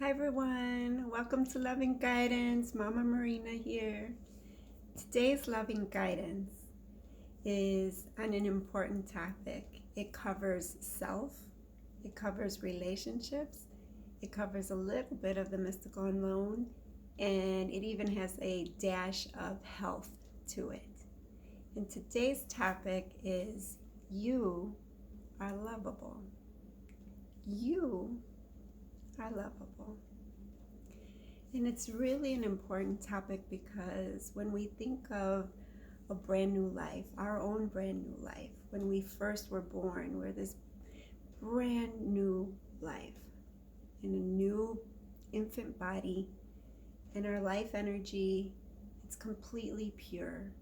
Hi everyone, welcome to Loving Guidance. Momma Marina here. Today's Loving Guidance is on an important topic. It covers self, it covers relationships, it covers a little bit of the mystical unknown, and it even has a dash of health to it. And today's topic is you are lovable. You are lovable. And it's really an important topic because when we think of a brand new life, our own brand new life, when we first were born, we're this brand new life in a new infant body, and our life energy, it's completely pure.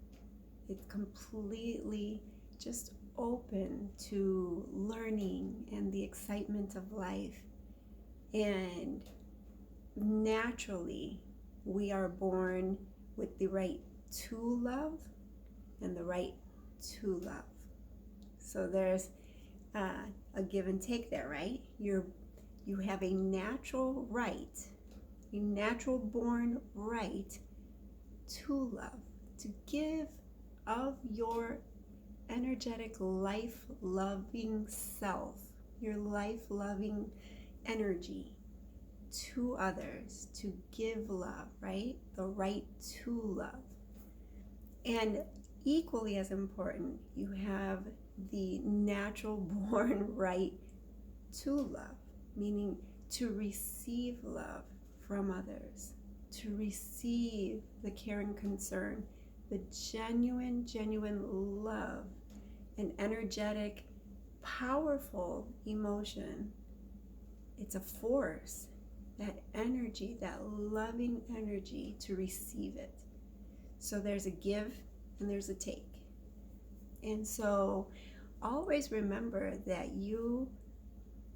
It's completely just open to learning and the excitement of life. And naturally, we are born with the right to love and the right to love. So there's a give and take there, right? You have a natural right, a natural born right to love, to give of your energetic life-loving self, your life-loving energy to others, to give love, right? The right to love. And equally as important, you have the natural born right to love, meaning to receive love from others, to receive the care and concern, the genuine love, an energetic, powerful emotion. It's a force, that energy, that loving energy, to receive it. So there's a give and there's a take. And so always remember that you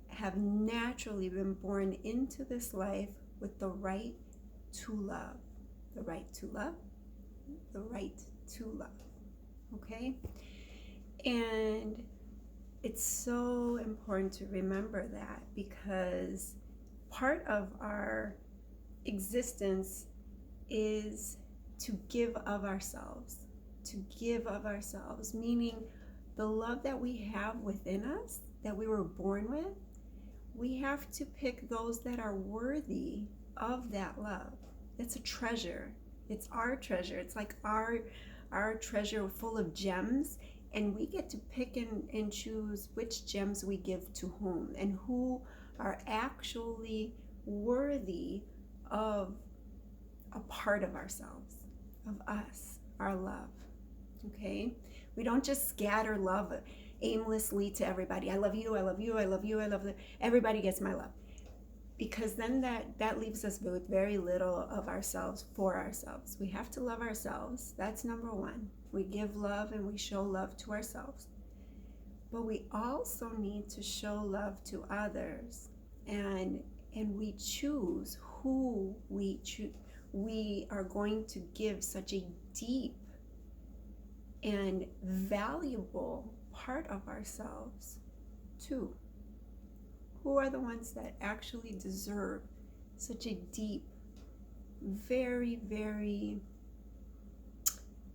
have naturally been born into this life with the right to love, the right to love, the right to love. Okay? And it's so important to remember that because part of our existence is to give of ourselves, meaning the love that we have within us, that we were born with. We have to pick those that are worthy of that love. It's a treasure. It's our treasure. It's like our treasure full of gems, and we get to pick and choose which gems we give to whom and who are actually worthy of a part of ourselves, of us, our love. Okay? We don't just scatter love aimlessly to everybody. I love you, I love you, I love you, I love you. Everybody gets my love. Because then that leaves us with very little of ourselves for ourselves. We have to love ourselves. That's number one. We give love and we show love to ourselves. But we also need to show love to others. And we choose who we are going to give such a deep and valuable part of ourselves to. Who are the ones that actually deserve such a deep, very, very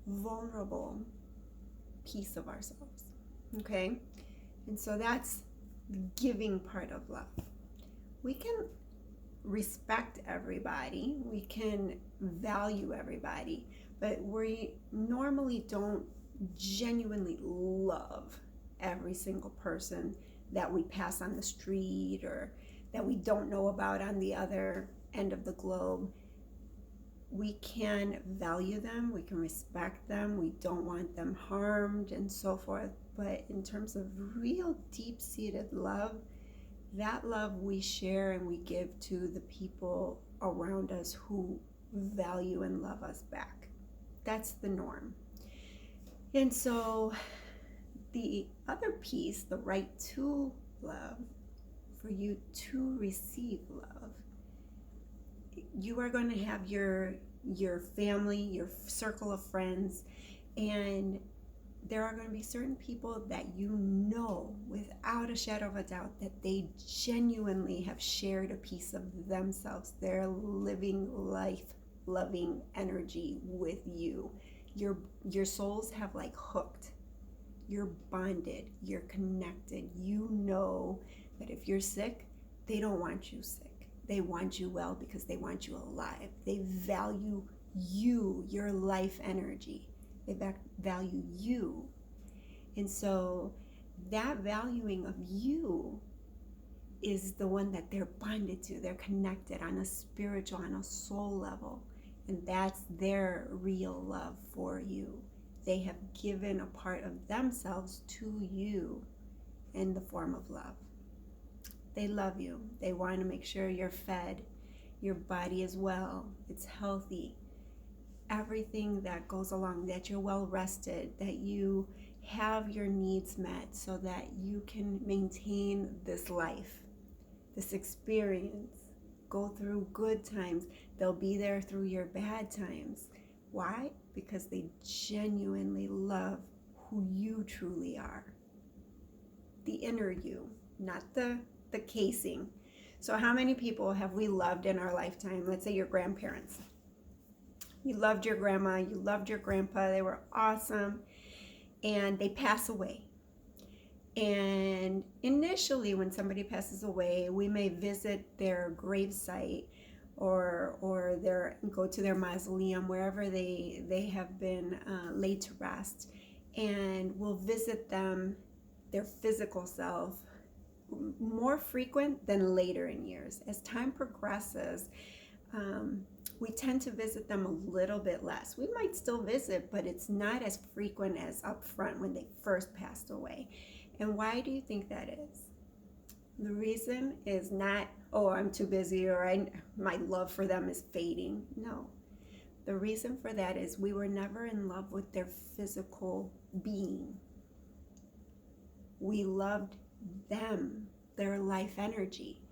vulnerable piece of ourselves? Okay? And so that's the giving part of love. We can respect everybody, we can value everybody, but we normally don't genuinely love every single person that we pass on the street or that we don't know about on the other end of the globe. We can value them, we can respect them, we don't want them harmed and so forth. But in terms of real deep-seated love, that love we share and we give to the people around us who value and love us back. That's the norm. And so the other piece, the right to love, for you to receive love, you are going to have your family, your circle of friends, and there are going to be certain people that you know without a shadow of a doubt that they genuinely have shared a piece of themselves. They're living life loving energy with you. Your souls have like hooked. You're bonded, you're connected. You know that if you're sick, they don't want you sick. They want you well because they want you alive. They value you, your life energy. They value you. And so that valuing of you is the one that they're bonded to. They're connected on a spiritual, on a soul level. And that's their real love for you. They have given a part of themselves to you in the form of love. They love you. They want to make sure you're fed, your body is well, it's healthy. Everything that goes along, that you're well rested, that you have your needs met so that you can maintain this life, this experience, go through good times. They'll be there through your bad times. Why? Because they genuinely love who you truly are. The inner you, not the casing. So how many people have we loved in our lifetime? Let's say your grandparents. You loved your grandma, you loved your grandpa, they were awesome, and they pass away. And initially, when somebody passes away, we may visit their gravesite or go to their mausoleum, wherever they have been laid to rest, and we'll visit them, their physical self, more frequent than later in years. As time progresses, we tend to visit them a little bit less. We might still visit, but it's not as frequent as up front when they first passed away. And why do you think that is? The reason is not, oh, I'm too busy, or my love for them is fading. No. The reason for that is we were never in love with their physical being. We loved them, their life energy.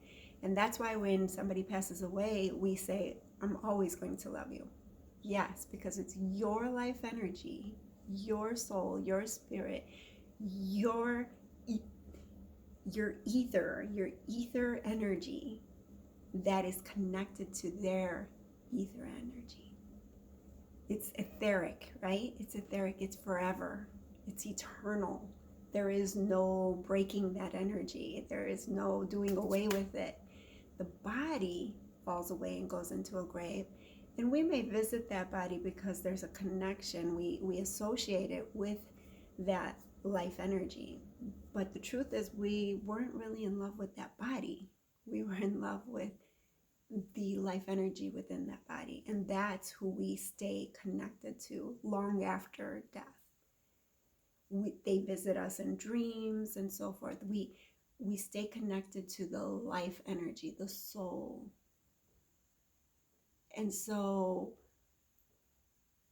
And that's why when somebody passes away, we say, I'm always going to love you. Yes, because it's your life energy, your soul, your spirit, your ether energy that is connected to their ether energy. It's etheric, right? It's etheric, it's forever, it's eternal. There is no breaking that energy. There is no doing away with it. The body falls away and goes into a grave. And we may visit that body because there's a connection. We associate it with that life energy. But the truth is we weren't really in love with that body. We were in love with the life energy within that body. And that's who we stay connected to long after death. They visit us in dreams and so forth. We stay connected to the life energy, the soul. And so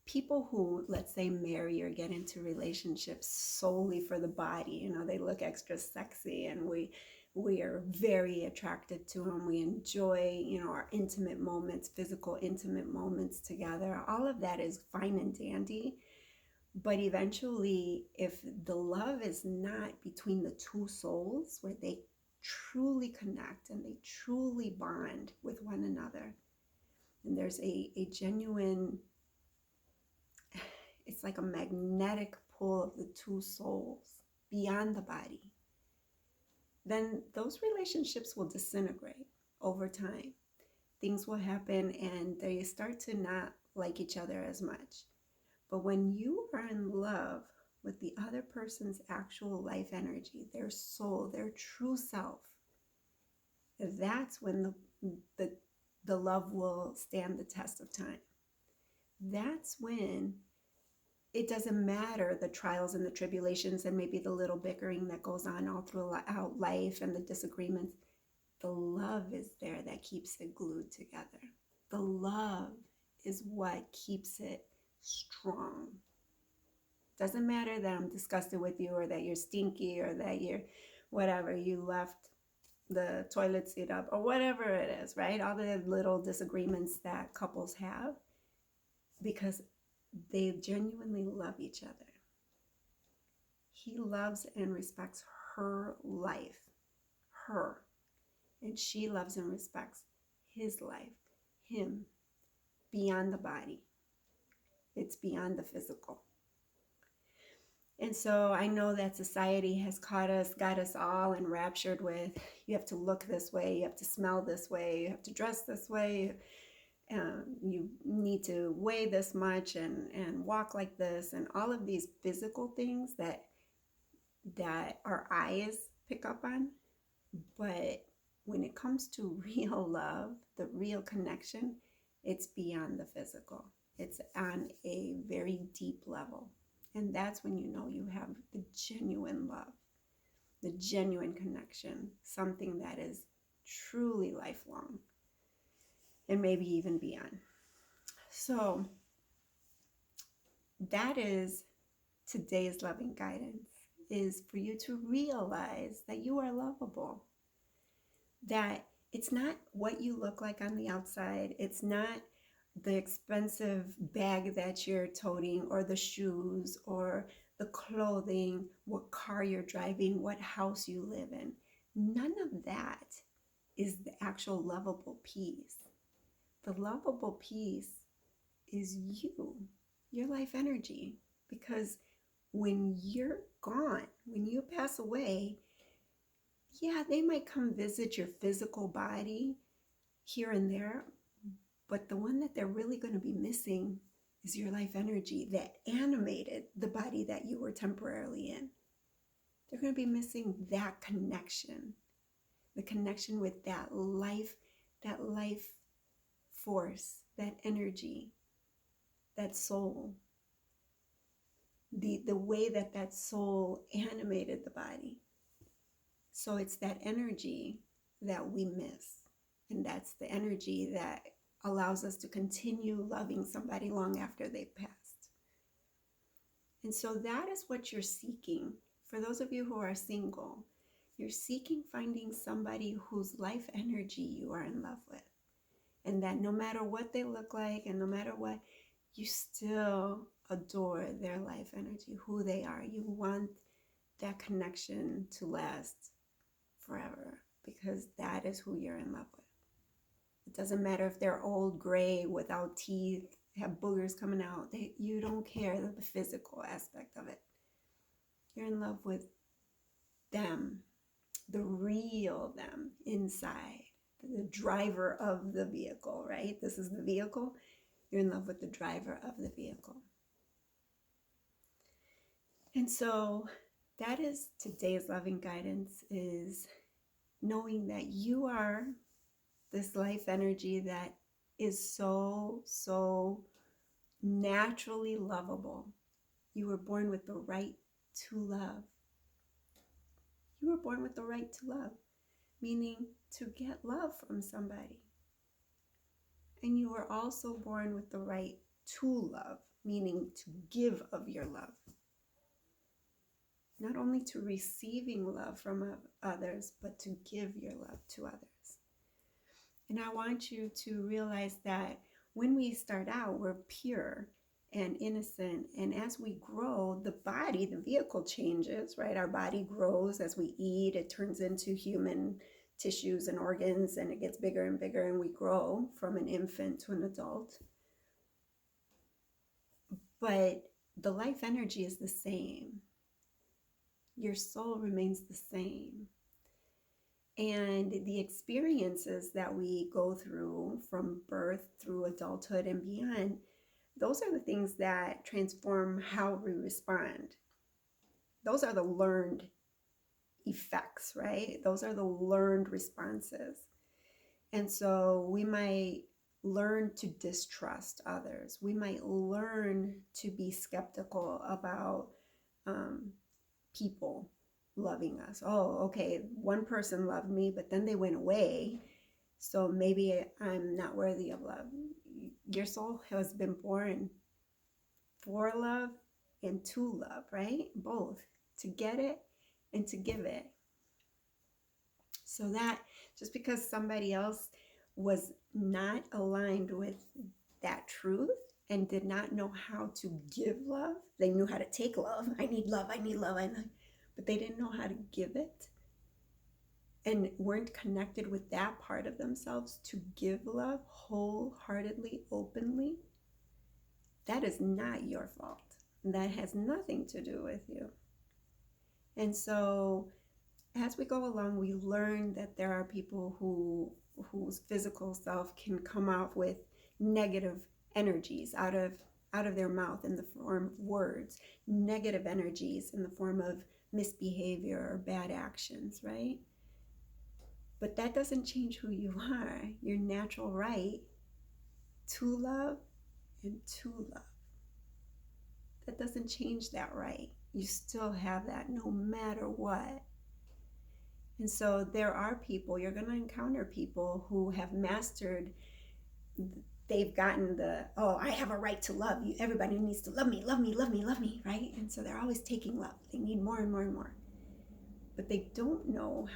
people who, let's say, marry or get into relationships solely for the body, they look extra sexy, and we are very attracted to them. We enjoy, our intimate moments, physical intimate moments together. All of that is fine and dandy. But eventually, if the love is not between the two souls, where they truly connect and they truly bond with one another, and there's a genuine, it's like a magnetic pull of the two souls beyond the body, then those relationships will disintegrate over time. Things will happen and they start to not like each other as much. But when you are in love with the other person's actual life energy, their soul, their true self, that's when the love will stand the test of time. That's when it doesn't matter the trials and the tribulations and maybe the little bickering that goes on all throughout life and the disagreements. The love is there that keeps it glued together. The love is what keeps it strong. Doesn't matter that I'm disgusted with you, or that you're stinky, or that you're whatever, you left the toilet seat up, or whatever it is, right? All the little disagreements that couples have, because they genuinely love each other. He loves and respects her life, her. And she loves and respects his life, him, beyond the body. It's beyond the physical. And so I know that society has got us all enraptured with, you have to look this way, you have to smell this way, you have to dress this way, you need to weigh this much and walk like this, and all of these physical things that our eyes pick up on. But when it comes to real love, the real connection, it's beyond the physical. It's on a very deep level. And that's when you know you have the genuine love, the genuine connection, something that is truly lifelong and maybe even beyond. So that is today's loving guidance, is for you to realize that you are lovable, that it's not what you look like on the outside. It's not the expensive bag that you're toting, or the shoes, or the clothing, what car you're driving, what house you live in. None of that is the actual lovable piece. The lovable piece is you, your life energy. Because when you're gone, when you pass away, yeah, they might come visit your physical body here and there, but the one that they're really going to be missing is your life energy that animated the body that you were temporarily in. They're going to be missing that connection, the connection with that life force, that energy, that soul, the way that soul animated the body. So it's that energy that we miss. And that's the energy that allows us to continue loving somebody long after they've passed. And so that is what you're seeking. For those of you who are single, you're seeking finding somebody whose life energy you are in love with. And that no matter what they look like and no matter what, you still adore their life energy, who they are. You want that connection to last forever, because that is who you're in love with. It doesn't matter if they're old, gray, without teeth, have boogers coming out. You don't care the physical aspect of it. You're in love with them, the real them inside, the driver of the vehicle, right? This is the vehicle. You're in love with the driver of the vehicle. And so that is today's loving guidance, is knowing that you are this life energy that is so naturally lovable. You were born with the right to love. You were born with the right to love, meaning to get love from somebody. And you were also born with the right to love, meaning to give of your love. Not only to receiving love from others, but to give your love to others. And I want you to realize that when we start out, we're pure and innocent. And as we grow, the body, the vehicle changes, right? Our body grows as we eat. It turns into human tissues and organs, and it gets bigger and bigger, and we grow from an infant to an adult. But the life energy is the same. Your soul remains the same. And the experiences that we go through from birth through adulthood and beyond, those are the things that transform how we respond. Those are the learned effects, right? Those are the learned responses. And so we might learn to distrust others. We might learn to be skeptical about people loving us. Oh, okay, one person loved me, but then they went away, so maybe I'm not worthy of love. Your soul has been born for love and to love, right? Both, to get it and to give it. So that just because somebody else was not aligned with that truth and did not know how to give love. They knew how to take love. I need love, I need love, but they didn't know how to give it and weren't connected with that part of themselves to give love wholeheartedly, openly. That is not your fault. That has nothing to do with you. And so as we go along, we learn that there are people whose physical self can come out with negative energies out of their mouth in the form of words, negative energies in the form of misbehavior or bad actions, right? But that doesn't change who you are. Your natural right to love and to love. That doesn't change that right. You still have that no matter what. And so there are people, you're going to encounter people who have mastered, they've gotten oh, I have a right to love you. Everybody needs to love me, love me, love me, love me, right? And so they're always taking love. They need more and more and more. But they don't know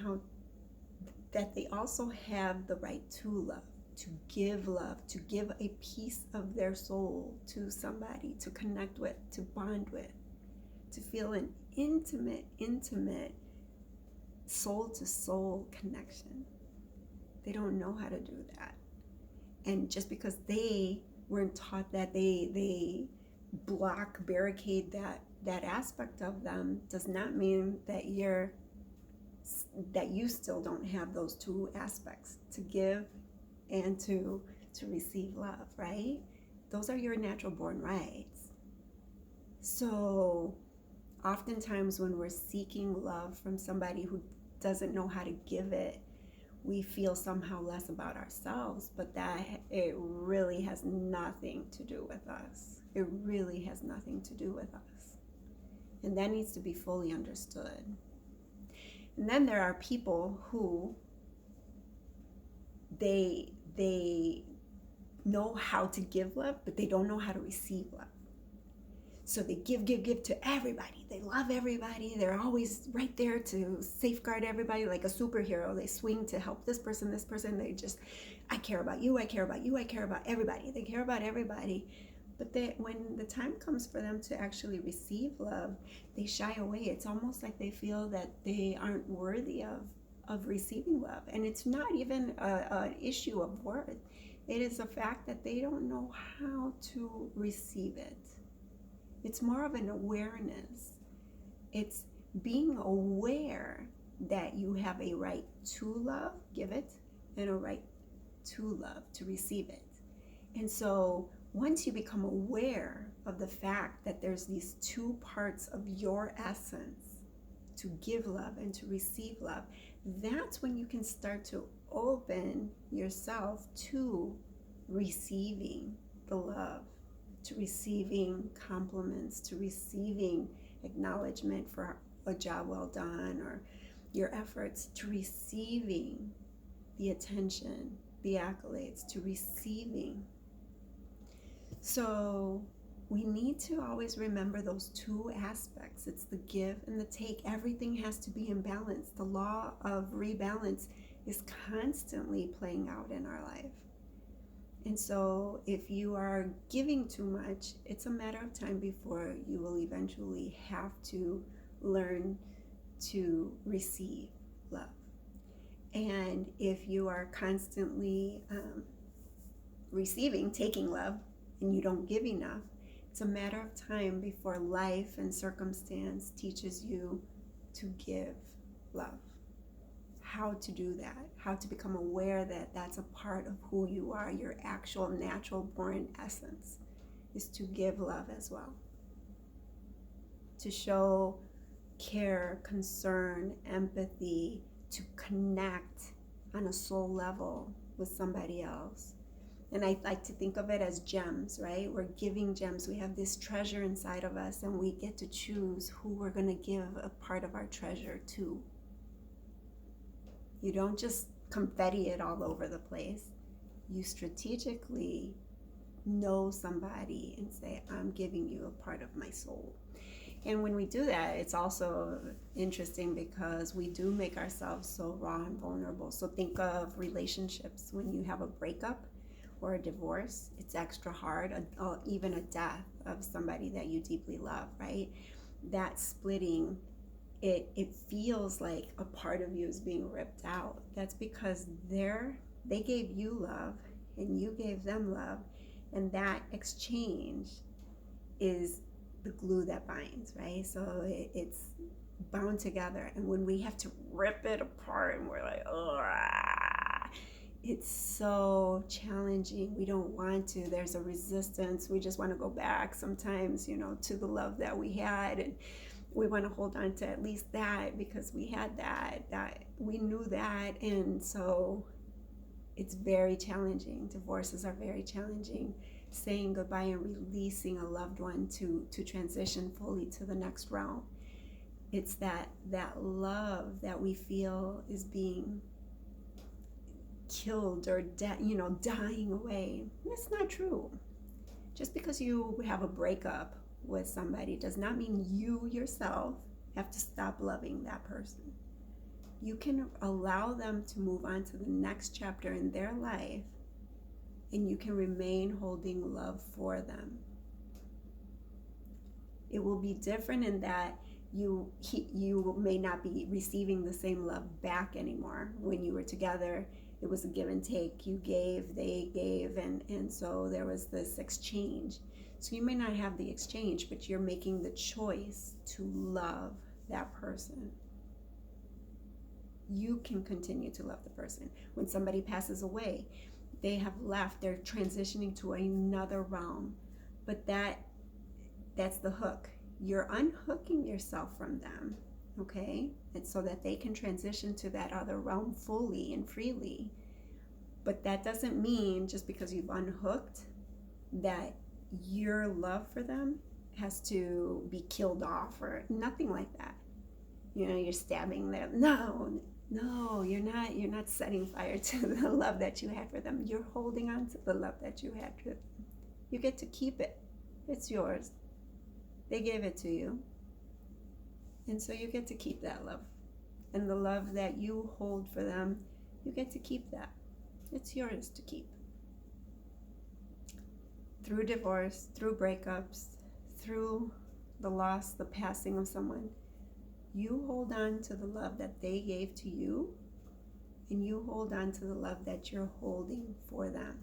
that they also have the right to love, to give a piece of their soul to somebody, to connect with, to bond with, to feel an intimate soul-to-soul connection. They don't know how to do that. And just because they weren't taught that, they barricade that aspect of them, does not mean that you still don't have those two aspects, to give and to receive love, right? Those are your natural born rights. So oftentimes when we're seeking love from somebody who doesn't know how to give it, we feel somehow less about ourselves, but it really has nothing to do with us. It really has nothing to do with us. And that needs to be fully understood. And then there are people who they know how to give love, but they don't know how to receive love. So they give to everybody. They love everybody. They're always right there to safeguard everybody like a superhero. They swing to help this person. They just, I care about you, I care about you, I care about everybody. They care about everybody. But when the time comes for them to actually receive love, they shy away. It's almost like they feel that they aren't worthy of receiving love. And it's not even an issue of worth. It is a fact that they don't know how to receive it. It's more of an awareness. It's being aware that you have a right to love, give it, and a right to love, to receive it. And so once you become aware of the fact that there's these two parts of your essence, to give love and to receive love, that's when you can start to open yourself to receiving the love, to receiving compliments, to receiving acknowledgement for a job well done or your efforts, to receiving the attention, the accolades, to receiving. So we need to always remember those two aspects. It's the give and the take. Everything has to be in balance. The law of rebalance is constantly playing out in our life. And so if you are giving too much, it's a matter of time before you will eventually have to learn to receive love. And if you are constantly taking love, and you don't give enough, it's a matter of time before life and circumstance teaches you to give love. How to do that, how to become aware that that's a part of who you are, your actual natural born essence, is to give love as well. To show care, concern, empathy, to connect on a soul level with somebody else. And I like to think of it as gems, right? We're giving gems. We have this treasure inside of us, and we get to choose who we're going to give a part of our treasure to. You don't just confetti it all over the place. You strategically know somebody and say, I'm giving you a part of my soul. And when we do that, it's also interesting because we do make ourselves so raw and vulnerable. So think of relationships. When you have a breakup, or a divorce, it's extra hard, even a death of somebody that you deeply love, right? That splitting, it feels like a part of you is being ripped out. That's because they gave you love and you gave them love, and that exchange is the glue that binds, right? So it's bound together, and when we have to rip it apart and we're like, oh, it's so challenging. We don't want to. There's a resistance. We just want to go back sometimes, to the love that we had, and we want to hold on to at least that because we had that we knew that. And so it's very challenging. Divorces are very challenging. Saying goodbye and releasing a loved one to transition fully to the next realm. It's that love that we feel is being killed or dying away. That's not true. Just because you have a breakup with somebody does not mean you yourself have to stop loving that person. You can allow them to move on to the next chapter in their life, and you can remain holding love for them. It will be different in that you may not be receiving the same love back anymore. When you were together, it was a give and take. You gave, they gave, and so there was this exchange. So you may not have the exchange, but you're making the choice to love that person. You can continue to love the person. When somebody passes away, they have left, they're transitioning to another realm. But that's the hook. You're unhooking yourself from them, okay? And so that they can transition to that other realm fully and freely. But that doesn't mean just because you've unhooked that your love for them has to be killed off or nothing like that. You're stabbing them. No, you're not setting fire to the love that you had for them. You're holding on to the love that you had for them. You get to keep it. It's yours. They gave it to you. And so you get to keep that love. And the love that you hold for them, you get to keep that. It's yours to keep. Through divorce, through breakups, through the loss, the passing of someone, you hold on to the love that they gave to you, and you hold on to the love that you're holding for them.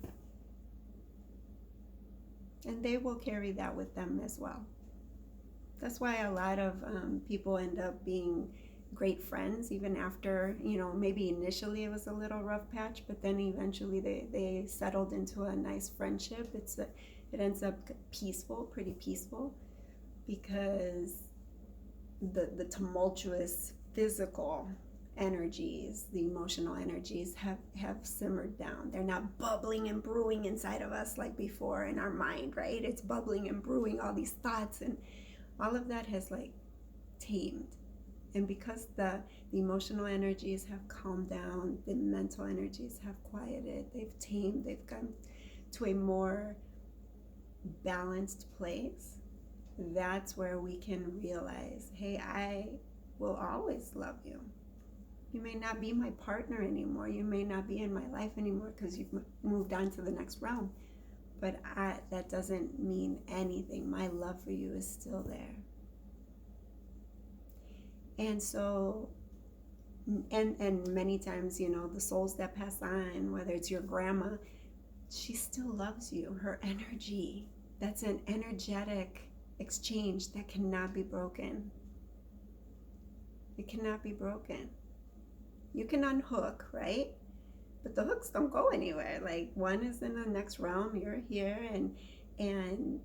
And they will carry that with them as well. That's why a lot of people end up being great friends, even after, maybe initially it was a little rough patch, but then eventually they settled into a nice friendship. It ends up pretty peaceful, because the tumultuous physical energies, the emotional energies have simmered down. They're not bubbling and brewing inside of us like before in our mind, right? It's bubbling and brewing, all these thoughts, and all of that has tamed. And because the emotional energies have calmed down, the mental energies have quieted, they've tamed, they've come to a more balanced place. That's where we can realize, hey, I will always love you. You may not be my partner anymore. You may not be in my life anymore because you've moved on to the next realm. But that doesn't mean anything. My love for you is still there. And so, and many times, the souls that pass on, whether it's your grandma, she still loves you. Her energy, that's an energetic exchange that cannot be broken. It cannot be broken. You can unhook, right? But the hooks don't go anywhere. One is in the next realm, you're here, and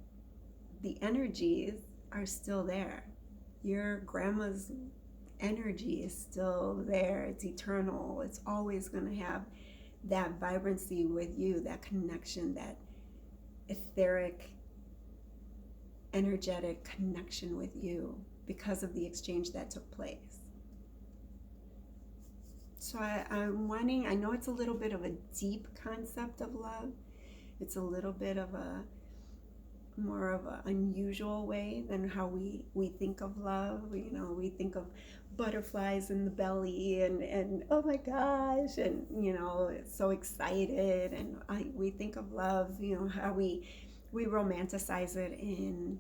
the energies are still there. Your grandma's energy is still there. It's eternal. It's always going to have that vibrancy with you, that connection, that etheric, energetic connection with you because of the exchange that took place. So I'm wanting, I know it's a little bit of a deep concept of love. It's a little bit of a more of an unusual way than how we think of love. We think of butterflies in the belly and oh my gosh, and it's so excited. And we think of love, how we romanticize it in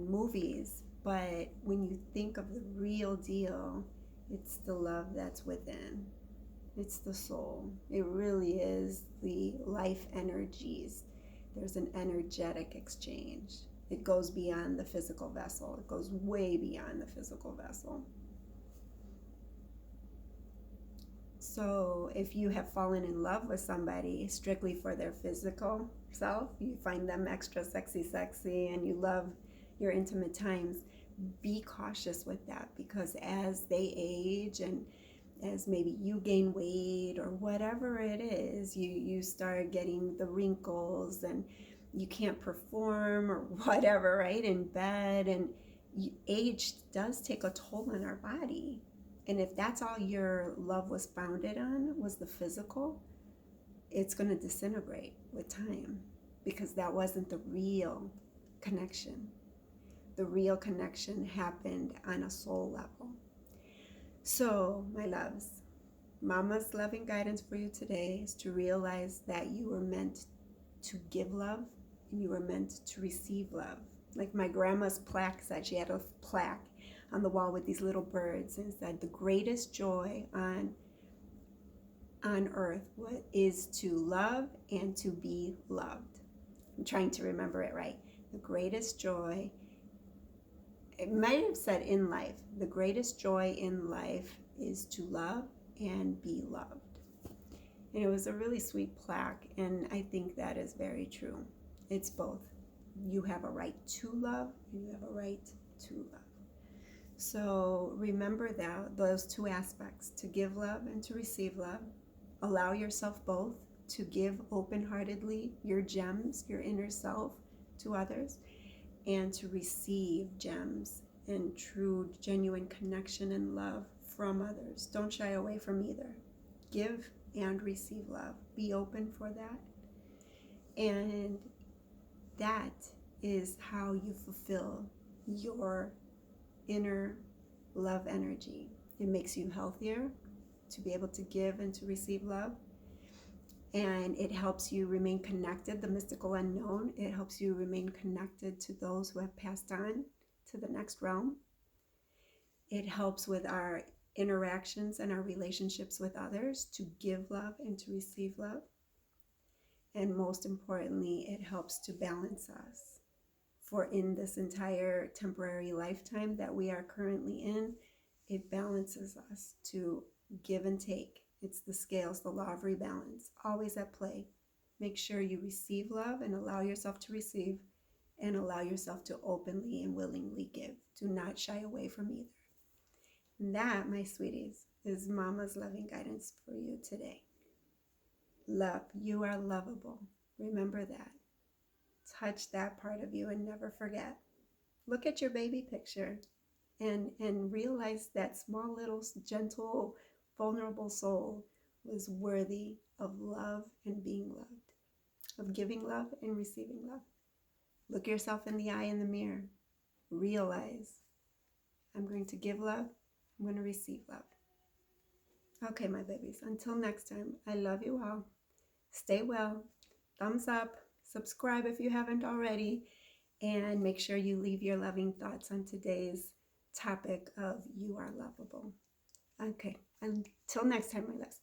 movies. But when you think of the real deal, it's the love that's within. It's the soul. It really is the life energies. There's an energetic exchange. It goes beyond the physical vessel. It goes way beyond the physical vessel. So if you have fallen in love with somebody strictly for their physical self, you find them extra sexy, and you love your intimate times, be cautious with that, because as they age and as maybe you gain weight or whatever it is, you start getting the wrinkles and you can't perform or whatever, right, in bed. And age does take a toll on our body. And if that's all your love was founded on, was the physical, it's going to disintegrate with time, because that wasn't the real connection. The real connection happened on a soul level. So, my loves, Mama's loving guidance for you today is to realize that you were meant to give love and you were meant to receive love. Like my grandma's plaque said, she had a plaque on the wall with these little birds, and it said, the greatest joy on earth is to love and to be loved. I'm trying to remember it right. The greatest joy, it might have said in life, the greatest joy in life is to love and be loved. And it was a really sweet plaque, and I think that is very true. It's both. You have a right to love, and you have a right to love. So remember those two aspects, to give love and to receive love. Allow yourself both to give open-heartedly your gems, your inner self, to others, and to receive gems and true, genuine connection and love from others. Don't shy away from either. Give and receive love. Be open for that. And that is how you fulfill your inner love energy. It makes you healthier to be able to give and to receive love. And it helps you remain connected, the mystical unknown. It helps you remain connected to those who have passed on to the next realm. It helps with our interactions and our relationships with others to give love and to receive love. And most importantly, it helps to balance us. For in this entire temporary lifetime that we are currently in, it balances us to give and take. It's the scales, the law of rebalance, always at play. Make sure you receive love and allow yourself to receive, and allow yourself to openly and willingly give. Do not shy away from either. And that, my sweeties, is Mama's loving guidance for you today. Love, you are lovable. Remember that. Touch that part of you and never forget. Look at your baby picture and realize that small little gentle vulnerable soul was worthy of love and being loved, of giving love and receiving love. Look yourself in the eye in the mirror. Realize, I'm going to give love, I'm going to receive love. Okay, my babies, until next time, I love you all. Stay well. Thumbs up, subscribe if you haven't already, and make sure you leave your loving thoughts on today's topic of you are lovable. Okay, until next time, my loves.